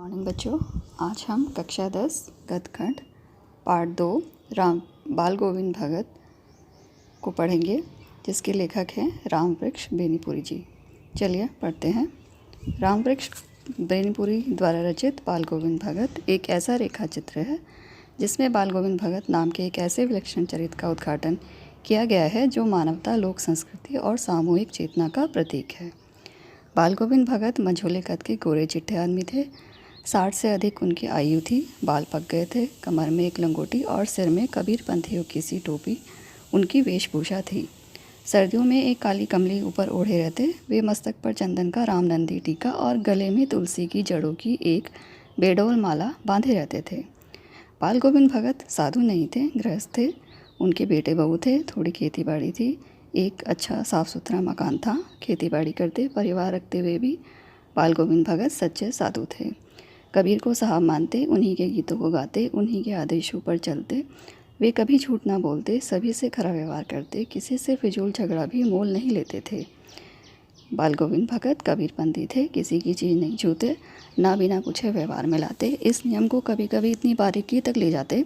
Morning बच्चों, आज हम कक्षा 10 गद्यखंड पार्ट 2 राम बाल गोविंद भगत को पढ़ेंगे, जिसके लेखक हैं रामवृक्ष बेनीपुरी जी। चलिए पढ़ते हैं। रामवृक्ष बेनीपुरी द्वारा रचित बाल गोविंद भगत एक ऐसा रेखा चित्र है जिसमें बाल गोविंद भगत नाम के एक ऐसे विलक्षण चरित्र का उद्घाटन किया गया है जो मानवता, लोक संस्कृति और सामूहिक चेतना का प्रतीक है। बाल गोविंद भगत मंझोले कद के गोरे चिट्टे आदमी थे। 60 से अधिक उनकी आयु थी। बाल पक गए थे। कमर में एक लंगोटी और सिर में कबीर पंथियों की सी टोपी उनकी वेशभूषा थी। सर्दियों में एक काली कमली ऊपर ओढ़े रहते। वे मस्तक पर चंदन का रामनंदी टीका और गले में तुलसी की जड़ों की एक बेडोल माला बांधे रहते थे। बाल गोविंद भगत साधु नहीं थे, गृहस्थ थे। उनके बेटे बहू थे। थोड़ी खेती बाड़ी थी। एक अच्छा साफ सुथरा मकान था। खेती बाड़ी करते, परिवार रखते हुए भी बाल गोविंद भगत सच्चे साधु थे। कबीर को साहब मानते, उन्हीं के गीतों को गाते, उन्हीं के आदेशों पर चलते। वे कभी झूठ ना बोलते, सभी से खरा व्यवहार करते, किसी से फिजूल झगड़ा भी मोल नहीं लेते थे। बाल गोविंद भगत कबीरपंथी थे। किसी की चीज़ नहीं छूते, ना बिना पूछे व्यवहार में लाते। इस नियम को कभी कभी इतनी बारीकी तक ले जाते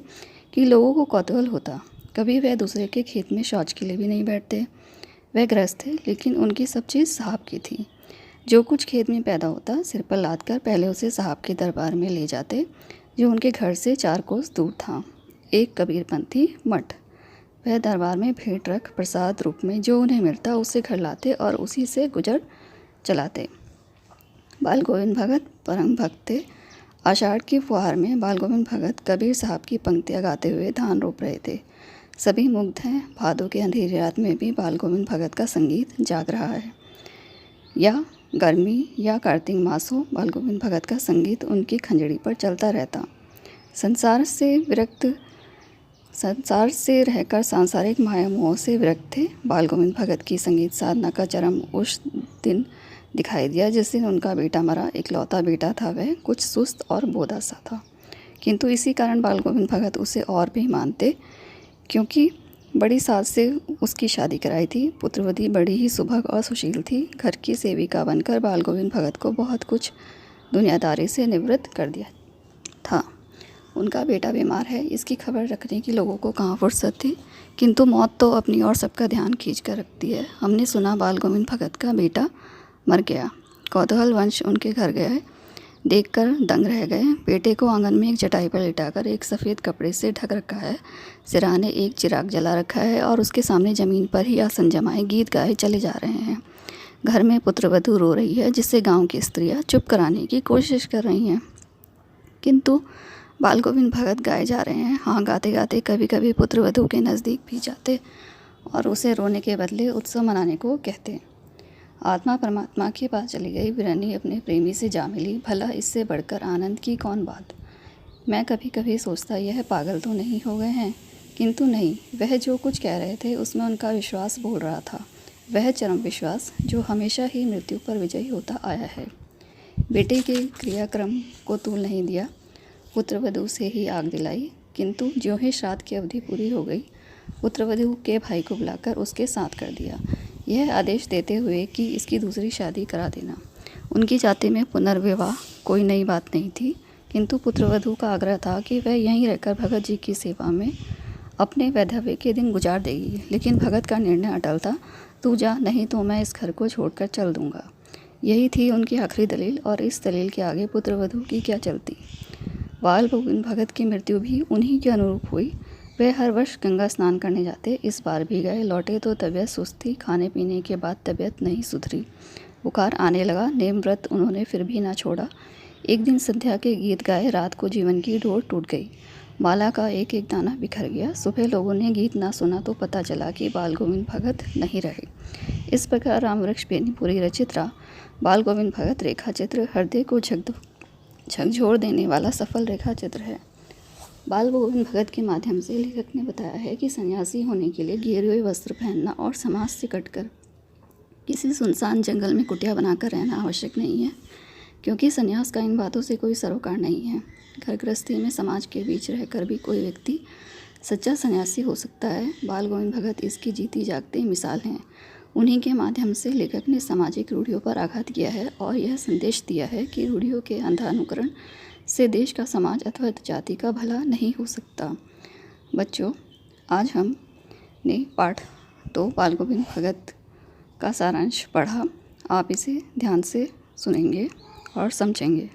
कि लोगों को कौतूहल होता। कभी वह दूसरे के खेत में शौच के लिए भी नहीं बैठते। वह गृहस्थ थे, लेकिन उनकी सब चीज़ साहब की थी। जो कुछ खेत में पैदा होता, सिर पर लाद कर पहले उसे साहब के दरबार में ले जाते, जो उनके घर से 4 कोस दूर था। एक कबीरपंथी मठ। वह दरबार में भेंट रख प्रसाद रूप में जो उन्हें मिलता उसे घर लाते और उसी से गुजर चलाते। बाल गोविंद भगत परम भक्त थे। आषाढ़ की फुहार में बाल गोविंद भगत कबीर साहब की पंक्तियाँ गाते हुए धान रोप रहे थे। सभी मुग्ध हैं। भादों की अंधेरी रात में भी बाल गोविंद भगत का संगीत जाग रहा है। या गर्मी या कार्तिक मास हो, बाल गोविंद भगत का संगीत उनकी खंजड़ी पर चलता रहता। संसार से रहकर सांसारिक माया मोह से विरक्त थे। बाल गोविंद भगत की संगीत साधना का चरम उस दिन दिखाई दिया जिस दिन उनका बेटा मरा। इकलौता बेटा था, वह कुछ सुस्त और बोधा सा था, किंतु इसी कारण बाल गोविंद भगत उसे और भी मानते, क्योंकि बड़ी सास से उसकी शादी कराई थी। पुत्रवती बड़ी ही सुभग और सुशील थी। घर की सेविका बनकर बाल गोविंद भगत को बहुत कुछ दुनियादारी से निवृत्त कर दिया था। उनका बेटा बीमार है, इसकी खबर रखने की लोगों को कहाँ फुर्सत थी, किंतु मौत तो अपनी और सबका ध्यान खींच कर रखती है। हमने सुना बाल गोविंद भगत का बेटा मर गया। कौतूहल वंश उनके घर गए, देखकर दंग रह गए। बेटे को आंगन में एक चटाई पर लिटाकर एक सफ़ेद कपड़े से ढक रखा है। सिरहाने एक चिराग जला रखा है और उसके सामने ज़मीन पर ही आसन जमाए गीत गाए चले जा रहे हैं। घर में पुत्रवधू रो रही है, जिससे गांव की स्त्रियां चुप कराने की कोशिश कर रही हैं, किंतु बाल गोविंद भगत गाए जा रहे हैं। हाँ, गाते गाते कभी कभी पुत्रवधू के नज़दीक भी जाते और उसे रोने के बदले उत्सव मनाने को कहते। आत्मा परमात्मा के पास चली गई, वीरानी अपने प्रेमी से जा मिली, भला इससे बढ़कर आनंद की कौन बात। मैं कभी कभी सोचता यह पागल तो नहीं हो गए हैं, किंतु नहीं, वह जो कुछ कह रहे थे उसमें उनका विश्वास बोल रहा था। वह चरम विश्वास जो हमेशा ही मृत्यु पर विजयी होता आया है। बेटे के क्रियाक्रम को तूल नहीं दिया, पुत्रवधू से ही आग दिलाई, किंतु ज्यों ही श्राद्ध की अवधि पूरी हो गई, पुत्रवधू के भाई को बुलाकर उसके साथ कर दिया, यह आदेश देते हुए कि इसकी दूसरी शादी करा देना। उनकी जाति में पुनर्विवाह कोई नई बात नहीं थी, किंतु पुत्रवधू का आग्रह था कि वह यहीं रहकर भगत जी की सेवा में अपने वैधव्य के दिन गुजार देगी। लेकिन भगत का निर्णय अटल था, तू जा, नहीं तो मैं इस घर को छोड़कर चल दूंगा। यही थी उनकी आखिरी दलील, और इस दलील के आगे पुत्रवधू की क्या चलती। बाल गोविंद भगत की मृत्यु भी उन्हीं के अनुरूप हुई। वह हर वर्ष गंगा स्नान करने जाते, इस बार भी गए। लौटे तो तबीयत सुस्त थी। खाने पीने के बाद तबीयत नहीं सुधरी, बुखार आने लगा। नेम व्रत उन्होंने फिर भी ना छोड़ा। एक दिन संध्या के गीत गाए, रात को जीवन की डोर टूट गई। माला का एक एक दाना बिखर गया। सुबह लोगों ने गीत ना सुना तो पता चला कि बाल गोविंद भगत नहीं रहे। इस प्रकार रामवृक्ष बेनीपुरी रचित बाल गोविंद भगत रेखा चित्र हृदय को झकझोर देने वाला सफल रेखा चित्र है। बाल गोविंद भगत के माध्यम से लेखक ने बताया है कि सन्यासी होने के लिए घेरे हुए वस्त्र पहनना और समाज से कटकर किसी सुनसान जंगल में कुटिया बनाकर रहना आवश्यक नहीं है, क्योंकि सन्यास का इन बातों से कोई सरोकार नहीं है। घर गृहस्थी में समाज के बीच रहकर भी कोई व्यक्ति सच्चा सन्यासी हो सकता है। बाल गोविंद भगत इसकी जीती जागती मिसाल हैं। उन्हीं के माध्यम से लेखक ने सामाजिक रूढ़ियों पर आघात किया है और यह संदेश दिया है कि रूढ़ियों के अंधा अनुकरण से देश का, समाज अथवा जाति का भला नहीं हो सकता। बच्चों, आज हमने पाठ 2 बाल गोविंद भगत का सारांश पढ़ा। आप इसे ध्यान से सुनेंगे और समझेंगे।